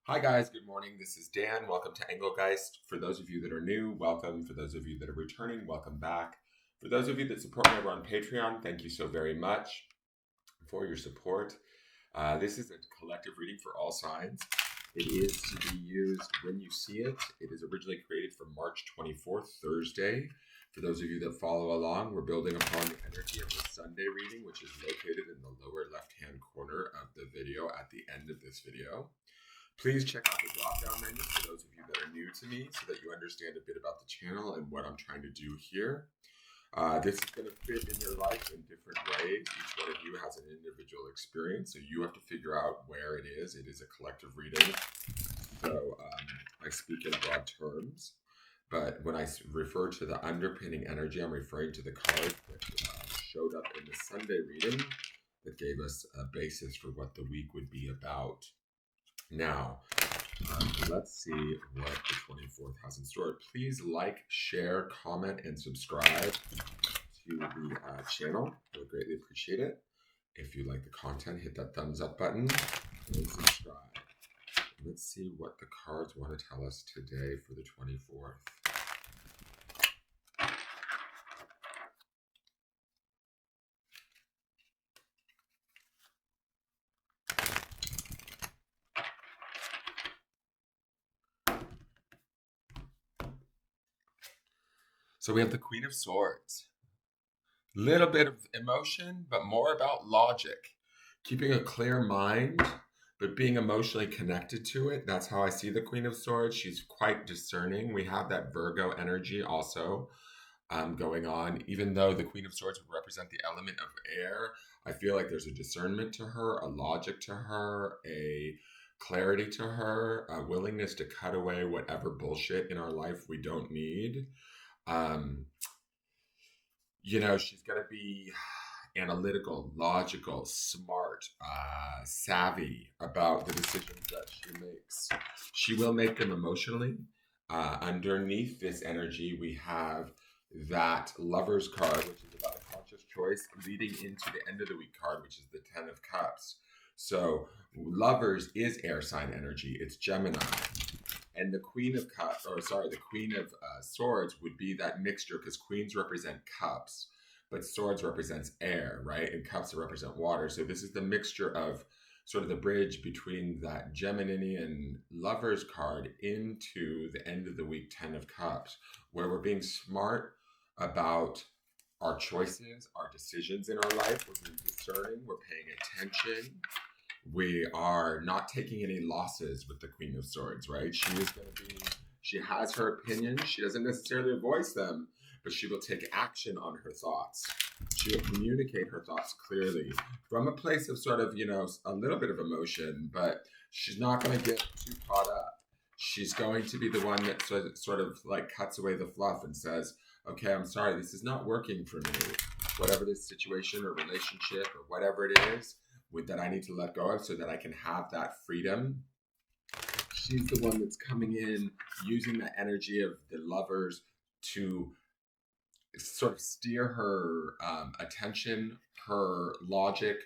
Hi guys, good morning. This is Dan. Welcome to Engelgeist. For those of you that are new, welcome. For those of you that are returning, welcome back. For those of you that support me over on Patreon, thank you so very much for your support. This is a collective reading for all signs. It is to be used when you see it. It is originally created for March 24th, Thursday. For those of you that follow along, we're building upon the energy of the Sunday reading, which is located in the lower left-hand corner of the video at the end of this video. Please check out the drop-down menu for those of you that are new to me so that you understand a bit about the channel and what I'm trying to do here. This is going to fit in your life in different ways. Each one of you has an individual experience, so you have to figure out where it is. It is a collective reading, so I speak in broad terms. But when I refer to the underpinning energy, I'm referring to the cards that showed up in the Sunday reading that gave us a basis for what the week would be about. Now, let's see what the 24th has in store. Please like, share, comment, and subscribe to the channel. I would greatly appreciate it. If you like the content, hit that thumbs up button and subscribe. Let's see what the cards want to tell us today for the 24th. So we have the Queen of Swords. Little bit of emotion, but more about logic. Keeping a clear mind, but being emotionally connected to it. That's how I see the Queen of Swords. She's quite discerning. We have that Virgo energy also going on. Even though the Queen of Swords would represent the element of air, I feel like there's a discernment to her, a logic to her, a clarity to her, a willingness to cut away whatever bullshit in our life we don't need. She's going to be analytical, logical, smart, savvy about the decisions that she makes. She will make them emotionally. Underneath this energy, we have that Lover's card, which is about a conscious choice, leading into the end of the week card, which is the Ten of Cups. So Lovers is air sign energy. It's Gemini. And the Queen of Cups, the Queen of Swords would be that mixture because queens represent cups, but swords represents air, right? And cups represent water. So this is the mixture of sort of the bridge between that Geminian Lovers card into the end of the week 10 of Cups, where we're being smart about our choices, our decisions in our life. We're being discerning, we're paying attention. We are not taking any losses with the Queen of Swords, right? She has her opinions. She doesn't necessarily voice them, but she will take action on her thoughts. She will communicate her thoughts clearly from a place of sort of, a little bit of emotion, but she's not going to get too caught up. She's going to be the one that sort of like cuts away the fluff and says, okay, I'm sorry, this is not working for me. Whatever this situation or relationship or whatever it is, that I need to let go of so that I can have that freedom. She's the one that's coming in using the energy of the Lovers to sort of steer her attention, her logic,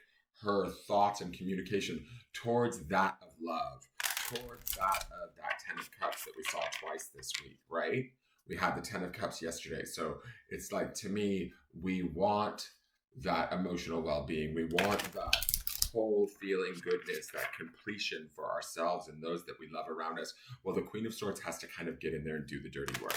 her thoughts and communication towards that of love, towards that of that Ten of Cups that we saw twice this week, right? We had the Ten of Cups yesterday. So it's like, to me, we want that emotional well-being. We want that whole feeling goodness, that completion for ourselves and those that we love around us. Well, the Queen of Swords has to kind of get in there and do the dirty work,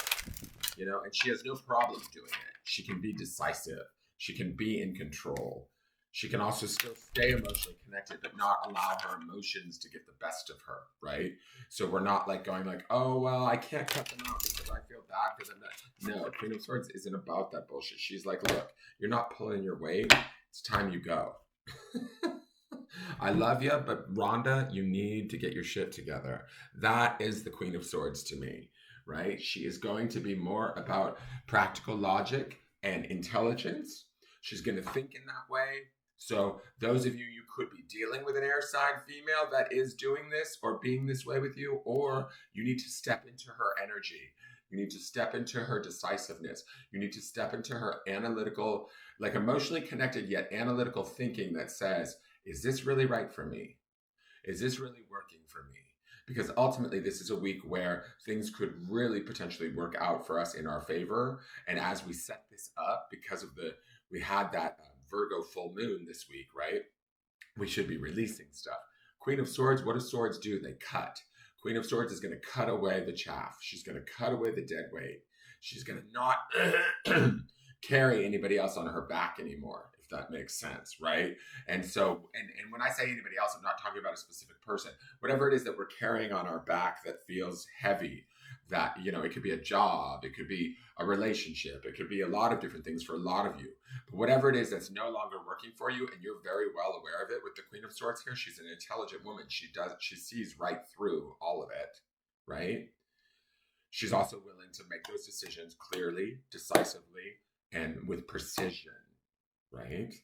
and she has no problem doing it. She can be decisive. She can be in control. She can also still stay emotionally connected, but not allow her emotions to get the best of her, right? So we're not like going like, oh, well, I can't cut them out because I feel bad for them. No, Queen of Swords isn't about that bullshit. She's like, look, you're not pulling your weight. It's time you go. I love you, but Rhonda, you need to get your shit together. That is the Queen of Swords to me, right? She is going to be more about practical logic and intelligence. She's going to think in that way. So those of you could be dealing with an air sign female that is doing this or being this way with you, or you need to step into her energy. You need to step into her decisiveness. You need to step into her analytical, like emotionally connected yet analytical thinking that says, is this really right for me? Is this really working for me? because ultimately this is a week where things could really potentially work out for us in our favor. And as we set this up, because of we had that Virgo full moon this week, right? We should be releasing stuff. Queen of Swords, what do swords do? They cut. Queen of Swords is going to cut away the chaff. She's going to cut away the dead weight. She's going to not carry anybody else on her back anymore, if that makes sense, right? And so, and when I say anybody else, I'm not talking about a specific person. Whatever it is that we're carrying on our back that feels heavy, that, you know, it could be a job, it could be a relationship, it could be a lot of different things for a lot of you. But whatever it is that's no longer working for you, and you're very well aware of it with the Queen of Swords here, she's an intelligent woman. She sees right through all of it, right? She's also willing to make those decisions clearly, decisively, and with precision, right?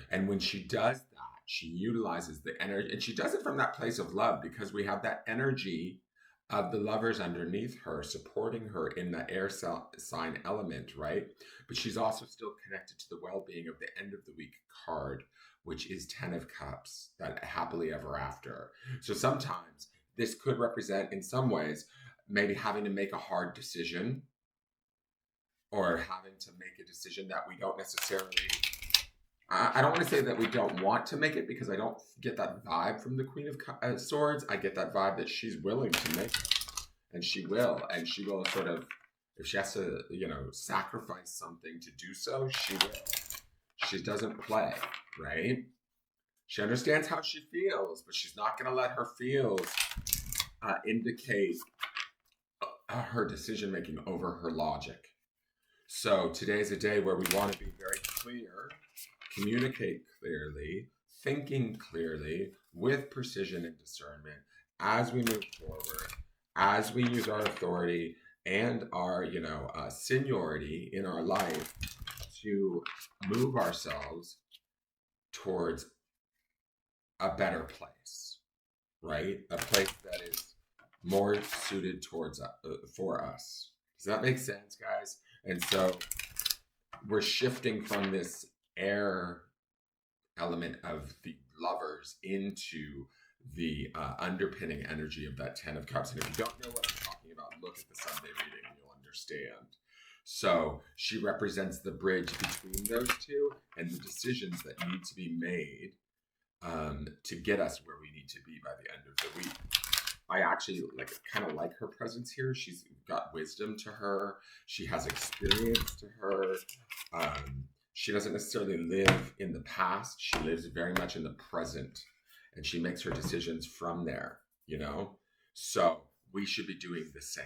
And when she does that, she utilizes the energy, and she does it from that place of love, because we have that energy of the lovers underneath her, supporting her in the air sign element, right? But she's also still connected to the well-being of the end of the week card, which is 10 of Cups, that happily ever after. So sometimes this could represent, in some ways, maybe having to make a hard decision, or having to make a decision that we don't necessarily, I don't want to say that we don't want to make it, because I don't get that vibe from the Queen of Swords. I get that vibe that she's willing to make it, and she will sort of, if she has to, you know, sacrifice something to do so, she will. She doesn't play, right? She understands how she feels, but she's not going to let her feels indicate her decision making over her logic. So today's a day where we want to be very clear, communicate clearly, thinking clearly, with precision and discernment as we move forward, as we use our authority and our, you know, seniority in our life to move ourselves towards a better place, right? A place that is more suited towards for us. Does that make sense, guys? And so we're shifting from this air element of the lovers into the underpinning energy of that 10 of Cups. And if you don't know what I'm talking about, look at the Sunday reading and you'll understand. So she represents the bridge between those two and the decisions that need to be made to get us where we need to be by the end of the week. I actually kind of like her presence here. She's got wisdom to her. She has experience to her. She doesn't necessarily live in the past. She lives very much in the present, and she makes her decisions from there, you know? So we should be doing the same,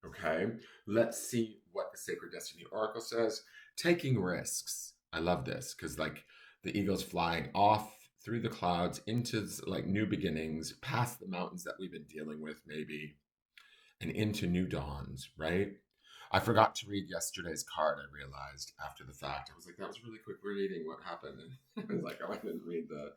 okay? Let's see what the Sacred Destiny Oracle says. Taking risks. I love this, because like the eagle's flying off through the clouds into like new beginnings, past the mountains that we've been dealing with maybe, and into new dawns, right? I forgot to read yesterday's card, I realized after the fact. I was like, that was really quick reading. What happened? And I was like, oh, I didn't read the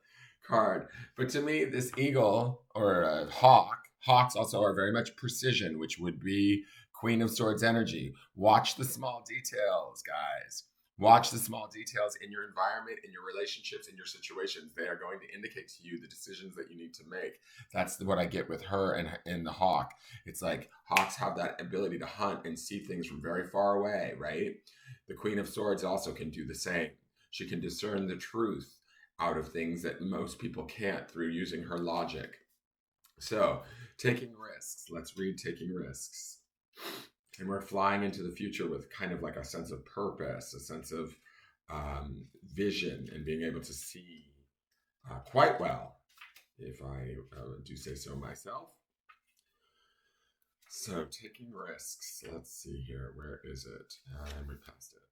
card. But to me, this eagle or a hawks also are very much precision, which would be Queen of Swords energy. Watch the small details, guys. Watch the small details in your environment, in your relationships, in your situations. They are going to indicate to you the decisions that you need to make. That's what I get with her and the hawk. It's like hawks have that ability to hunt and see things from very far away, right? The Queen of Swords also can do the same. She can discern the truth out of things that most people can't through using her logic. So, taking risks. Let's read Taking Risks. And we're flying into the future with kind of like a sense of purpose, a sense of vision, and being able to see quite well, if I do say so myself. So, taking risks. Let's see here. Where is it? We passed it.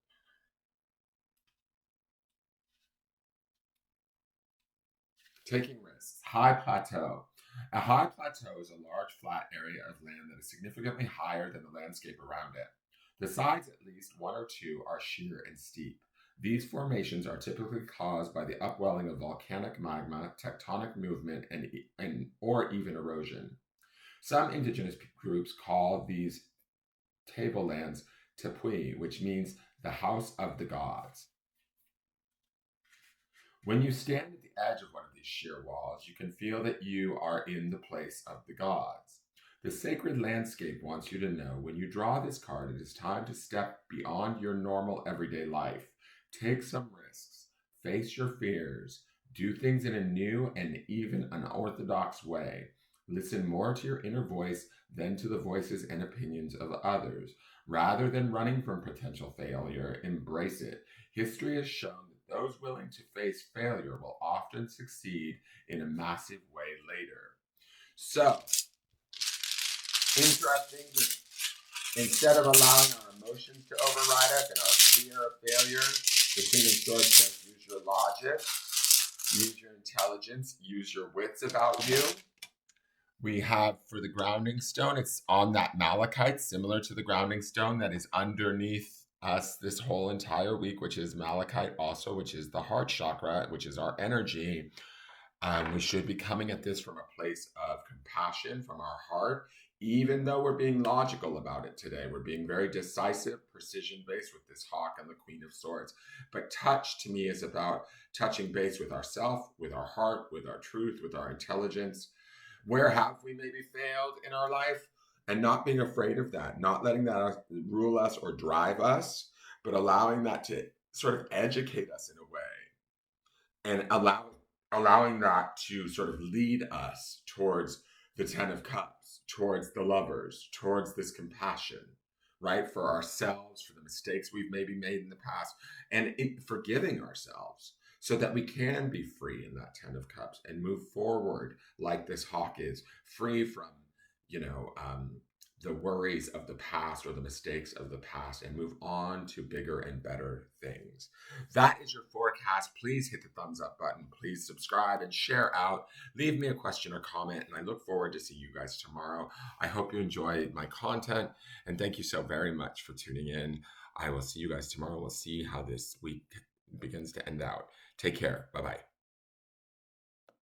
Taking risks. High plateau. A high plateau is a large flat area of land that is significantly higher than the landscape around it. The sides, at least one or two, are sheer and steep. These formations are typically caused by the upwelling of volcanic magma, tectonic movement, or even erosion. Some indigenous groups call these tablelands Tepui, which means the house of the gods. When you stand at the edge of one of these sheer walls, you can feel that you are in the place of the gods. The sacred landscape wants you to know when you draw this card, it is time to step beyond your normal everyday life. Take some risks, face your fears, do things in a new and even unorthodox way. Listen more to your inner voice than to the voices and opinions of others. Rather than running from potential failure, embrace it. History has shown that those willing to face failure will often succeed in a massive way later. So, interesting that instead of allowing our emotions to override us and our fear of failure, the Queen of Swords says use your logic, use your intelligence, use your wits about you. We have for the grounding stone, it's on that malachite, similar to the grounding stone that is underneath us this whole entire week, which is malachite also, which is the heart chakra, which is our energy. We should be coming at this from a place of compassion from our heart, even though we're being logical about it today. We're being very decisive, precision based with this hawk and the Queen of Swords. But touch to me is about touching base with ourself, with our heart, with our truth, with our intelligence. Where have we maybe failed in our life? And not being afraid of that, not letting that rule us or drive us, but allowing that to sort of educate us in a way and allowing that to sort of lead us towards the Ten of Cups, towards the lovers, towards this compassion, right? For ourselves, for the mistakes we've maybe made in the past, and forgiving ourselves so that we can be free in that Ten of Cups and move forward like this hawk is, free from, the worries of the past or the mistakes of the past, and move on to bigger and better things. That is your forecast. Please hit the thumbs up button. Please subscribe and share out. Leave me a question or comment, and I look forward to see you guys tomorrow. I hope you enjoy my content, and thank you so very much for tuning in. I will see you guys tomorrow. We'll see how this week begins to end out. Take care. Bye-bye.